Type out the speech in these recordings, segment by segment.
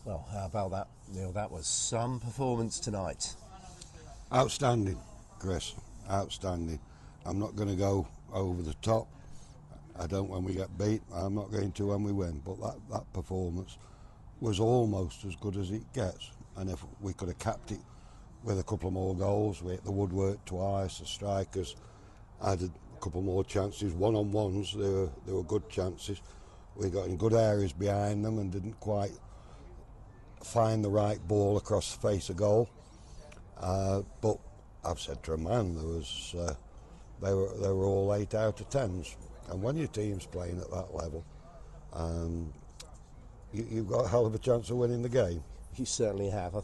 Well, how about that, Neil? That was some performance tonight. Outstanding, Chris. Outstanding. I'm not going to go over the top. I don't when we get beat. I'm not going to when we win. But that performance was almost as good as it gets. And if we could have capped it with a couple of more goals, we hit the woodwork twice. The strikers added a couple more chances. One-on-ones, they were good chances. We got in good areas behind them and didn't quite find the right ball across the face of goal. But I've said to a man, they were all 8 out of 10s. And when your team's playing at that level, you've got a hell of a chance of winning the game. You certainly have. I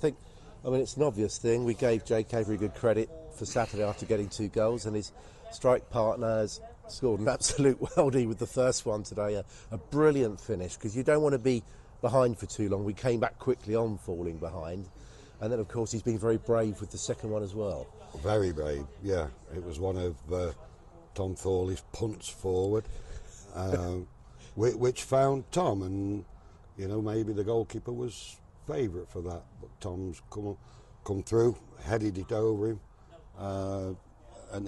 mean, it's an obvious thing. We gave Jake Avery good credit for Saturday after getting 2 goals, and his strike partner has scored an absolute worldie with the first one today. A brilliant finish, because you don't want to be behind for too long. We came back quickly on falling behind. And then, of course, he's been very brave with the second one as well. Very brave, yeah. It was one of Tom Thorley's punts forward, which found Tom, and, you know, maybe the goalkeeper was favourite for that. But Tom's come through, headed it over him, and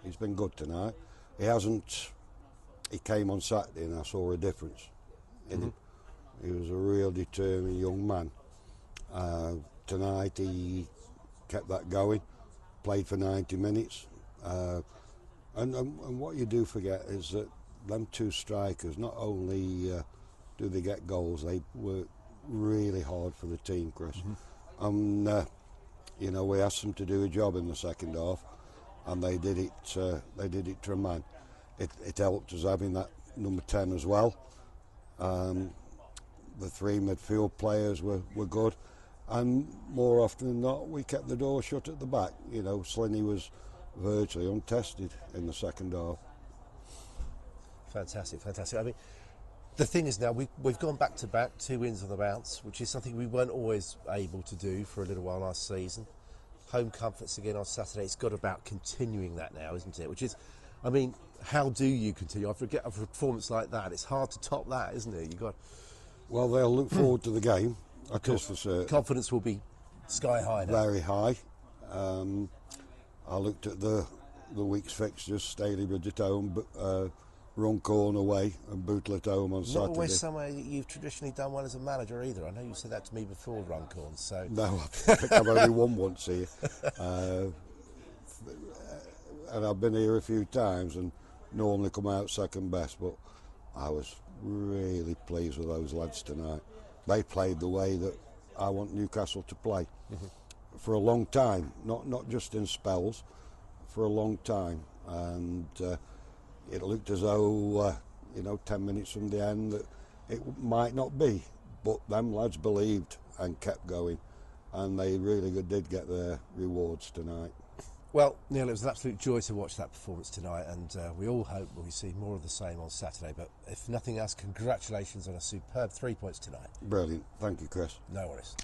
he's been good tonight. He came on Saturday and I saw a difference in him. He was a real determined young man. Tonight he kept that going, played for 90 minutes, and what you do forget is that them 2 strikers, not only do they get goals, they work really hard for the team, Chris. You know, we asked them to do a job in the second half, and they did it to a man. It helped us having that number 10 as well. The 3 midfield players were good, and more often than not we kept the door shut at the back. You know, Slinny was virtually untested in the second half. Fantastic. I mean, the thing is now we've gone back to back, 2 wins on the bounce, which is something we weren't always able to do for a little while last season. Home comforts again on Saturday. It's got about continuing that now, isn't it? Which is, I mean, how do you continue? I forget a performance like that. It's hard to top that, isn't it? Well, they'll look forward to the game. Of course, for certain. Confidence will be sky high now. Very high. I looked at the week's fixtures: Stalybridge at home, Runcorn away, and Bootle at home on Saturday. Not always somewhere you've traditionally done well as a manager either. I know you said that to me before, Runcorn. So no, I think I've only won once here, and I've been here a few times and normally come out second best. But I was really pleased with those lads tonight. They played the way that I want Newcastle to play for a long time, not just in spells, for a long time. And it looked as though, 10 minutes from the end, that it might not be. But them lads believed and kept going, and they really did get their rewards tonight. Well, Neil, it was an absolute joy to watch that performance tonight, and we all hope we see more of the same on Saturday. But if nothing else, congratulations on a superb 3 points tonight. Brilliant. Thank you, Chris. No worries.